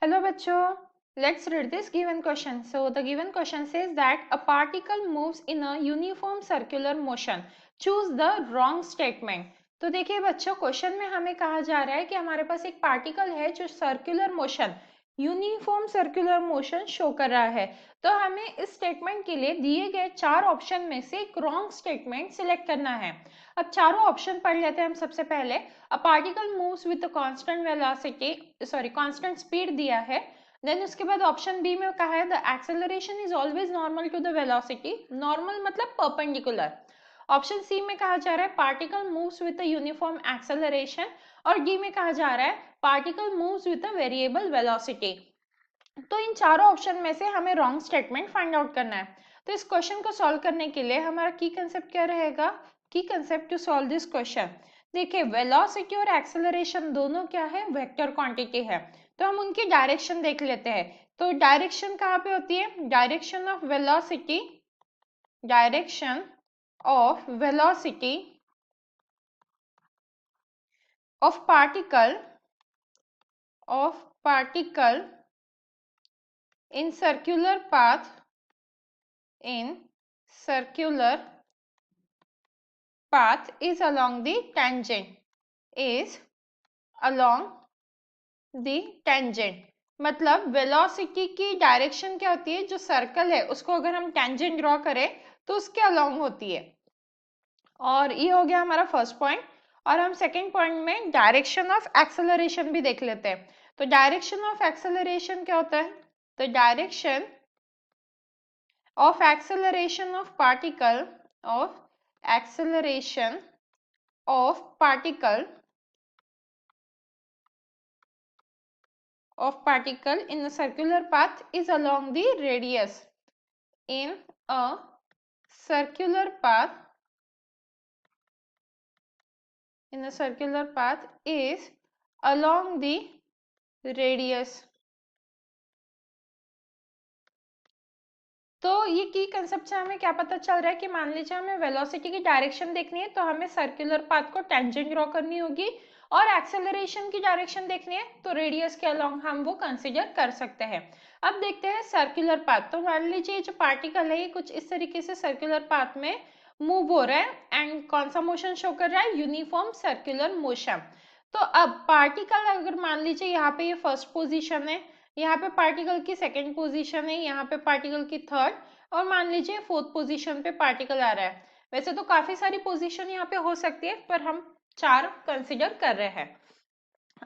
Hello bachcho, let's read this given question. So the given question says that a particle moves in a uniform circular motion. Choose the wrong statement. तो देखिए बच्चों, question में हमें कहा जा रहा है कि हमारे पास एक पार्टिकल है जो circular motion, uniform circular motion show कर रहा है। तो हमें इस स्टेटमेंट के लिए दिए गए चार ऑप्शन में से एक रॉन्ग स्टेटमेंट सिलेक्ट करना है। अब चारों ऑप्शन पढ़ लेते हैं हम। सबसे पहले a particle moves with constant velocity, constant speed दिया है। देन उसके बाद ऑप्शन बी में कहा है the acceleration is always normal to the velocity. Normal मतलब परपेंडिकुलर। ऑप्शन सी में कहा जा रहा है particle moves with a uniform acceleration, और डी में कहा जा रहा है particle moves with a variable velocity. तो इन चारों ऑप्शन में से हमें रॉन्ग स्टेटमेंट फाइंड आउट करना है। तो इस क्वेश्चन को सॉल्व करने के लिए हमारा की कंसेप्ट क्या रहेगा? Key concept to solve this question, देखिए वेलोसिटी और एक्सेलरेशन दोनों क्या है? वेक्टर क्वांटिटी है। तो हम उनकी डायरेक्शन देख लेते हैं। तो डायरेक्शन कहाँ पे होती है? Direction of velocity, direction of velocity of particle in circular path is along the tangent। मतलब वेलोसिटी की डायरेक्शन क्या होती है? जो सर्कल है उसको अगर हम टेंजेंट ड्रॉ करें तो उसके अलोंग होती है। और ये हो गया हमारा फर्स्ट पॉइंट। और हम सेकेंड पॉइंट में डायरेक्शन ऑफ एक्सेलरेशन भी देख लेते हैं। तो डायरेक्शन ऑफ एक्सेलरेशन क्या होता है? तो direction of acceleration of particle in a circular path is along the radius in a circular path is along the radius। तो ये की कंसेप्ट से हमें क्या पता चल रहा है कि मान लीजिए हमें वेलोसिटी की डायरेक्शन देखनी है तो हमें सर्कुलर पाथ को टेंजेंट ड्रॉ करनी होगी, और एक्सेलरेशन की डायरेक्शन देखनी है तो रेडियस के अलोंग हम वो कंसीडर कर सकते हैं। अब देखते हैं सर्कुलर पाथ। तो मान लीजिए जो पार्टिकल है ये कुछ इस तरीके से सर्कुलर पाथ में मूव हो रहा है, एंड कौन सा मोशन शो कर रहा है? Uniform circular motion. तो अब पार्टिकल अगर मान लीजिए यहाँ पे ये फर्स्ट पोजीशन है, यहाँ पे पार्टिकल की सेकेंड पोजीशन है, यहाँ पे पार्टिकल की थर्ड, और मान लीजिए फोर्थ पोजीशन पे पार्टिकल आ रहा है। वैसे तो काफी सारी पोजीशन यहाँ पे हो सकती है, पर हम चार कंसिडर कर रहे हैं।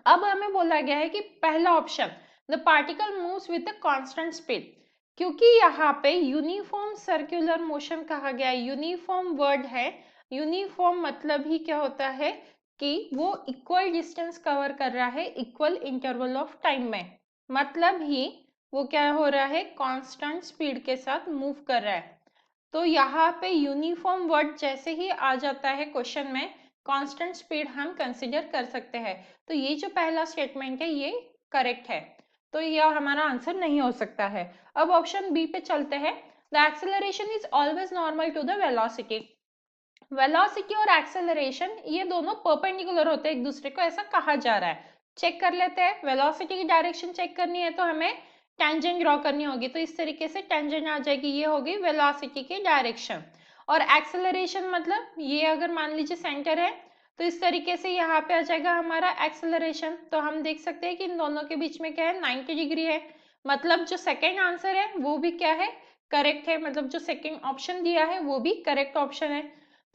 अब हमें बोला गया है कि पहला option the particle moves with a constant speed, क्योंकि यहाँ पे यूनिफॉर्म सर्कुलर मोशन कहा गया है। यूनिफॉर्म वर्ड है, यूनिफॉर्म मतलब ही क्या होता है कि वो इक्वल डिस्टेंस कवर कर रहा है इक्वल इंटरवल ऑफ टाइम में। मतलब ही वो क्या हो रहा है? कांस्टेंट स्पीड के साथ मूव कर रहा है। तो यहाँ पे यूनिफॉर्म वर्ड जैसे ही आ जाता है क्वेश्चन में, कांस्टेंट स्पीड हम कंसिडर कर सकते हैं। तो ये जो पहला स्टेटमेंट है ये करेक्ट है, तो यह हमारा आंसर नहीं हो सकता है। अब ऑप्शन बी पे चलते हैं। The acceleration is always normal to the velocity. Velocity और एक्सेलरेशन ये दोनों परपेंडिकुलर होते हैं एक दूसरे को, ऐसा कहा जा रहा है। चेक कर लेते हैं। वेलोसिटी की डायरेक्शन चेक करनी है तो हमें टेंजेंट ड्रॉ करनी होगी। तो इस तरीके से टेंजेंट आ जाएगी, ये होगी वेलोसिटी की डायरेक्शन। और एक्सेलरेशन मतलब ये अगर मान लीजिए सेंटर है तो इस तरीके से यहाँ पे आ जाएगा हमारा एक्सेलरेशन। तो हम देख सकते हैं कि इन दोनों के बीच में क्या है? 90 डिग्री है। मतलब जो सेकेंड आंसर है वो भी क्या है? करेक्ट है। मतलब जो सेकेंड ऑप्शन दिया है वो भी करेक्ट ऑप्शन है।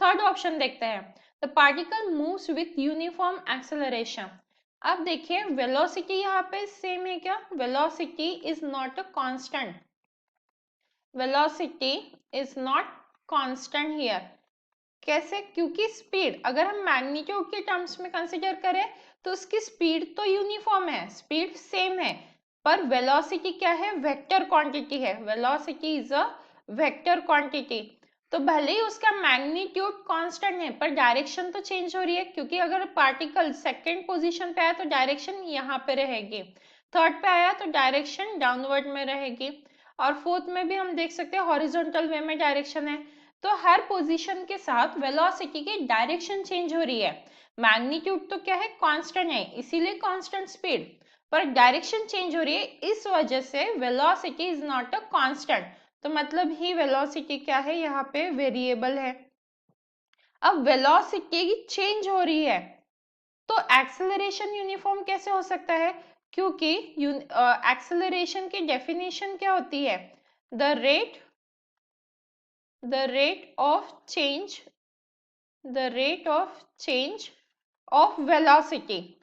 थर्ड ऑप्शन देखते हैं। The particle moves with uniform acceleration. अब देखिए वेलोसिटी यहाँ पे सेम है क्या? Velocity is not a constant, velocity is not constant here. कैसे? क्योंकि स्पीड अगर हम मैग्नीट्यूड के टर्म्स में कंसीडर करें तो उसकी स्पीड तो यूनिफॉर्म है, स्पीड सेम है, पर वेलोसिटी क्या है? वेक्टर क्वांटिटी है। Velocity is a vector quantity. तो भले ही उसका मैग्नीट्यूड कांस्टेंट है पर डायरेक्शन तो चेंज हो रही है, क्योंकि अगर पार्टिकल सेकेंड पोजीशन पे आया तो डायरेक्शन यहाँ पे रहेगी, थर्ड पे आया तो डायरेक्शन डाउनवर्ड में रहेगी, और फोर्थ में भी हम देख सकते हैं हॉरिजॉन्टल वे में डायरेक्शन है। तो हर पोजीशन के साथ वेलोसिटी की डायरेक्शन चेंज हो रही है। मैग्नीट्यूड तो क्या है? कांस्टेंट है, इसीलिए कांस्टेंट स्पीड। पर डायरेक्शन चेंज हो रही है, इस वजह से velocity is not a constant. तो मतलब ही वेलोसिटी क्या है, यहाँ पे वेरिएबल है। अब वेलोसिटी चेंज हो रही है तो एक्सेलरेशन यूनिफॉर्म कैसे हो सकता है, क्योंकि एक्सेलरेशन की डेफिनेशन क्या होती है, the rate of change of velocity,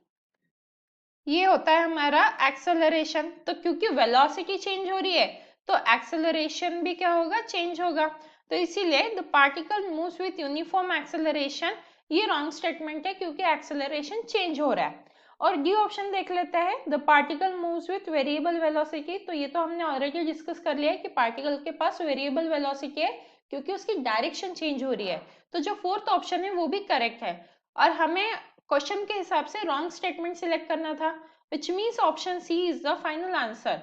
ये होता है हमारा एक्सेलरेशन। तो क्योंकि वेलोसिटी चेंज हो रही है तो एक्सेलरेशन भी क्या होगा, चेंज होगा। तो इसीलिए the particle moves with uniform acceleration, ये रॉन्ग स्टेटमेंट है क्योंकि एक्सेलरेशन चेंज हो रहा है। और डी ऑप्शन देख लेते हैं, the particle moves with variable velocity. तो ये तो हमने ऑलरेडी डिस्कस कर लिया है कि पार्टिकल के पास वेरिएबल वेलोसिटी है क्योंकि उसकी डायरेक्शन चेंज हो रही है। तो जो फोर्थ ऑप्शन है वो भी करेक्ट है और हमें क्वेश्चन के हिसाब से रॉन्ग स्टेटमेंट सिलेक्ट करना था, which means option C is the final answer.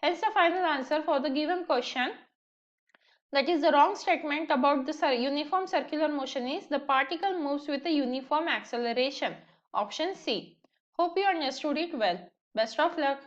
Hence the final answer for the given question, that is the wrong statement about the uniform circular motion, is the particle moves with a uniform acceleration. Option C. Hope you understood it well. Best of luck.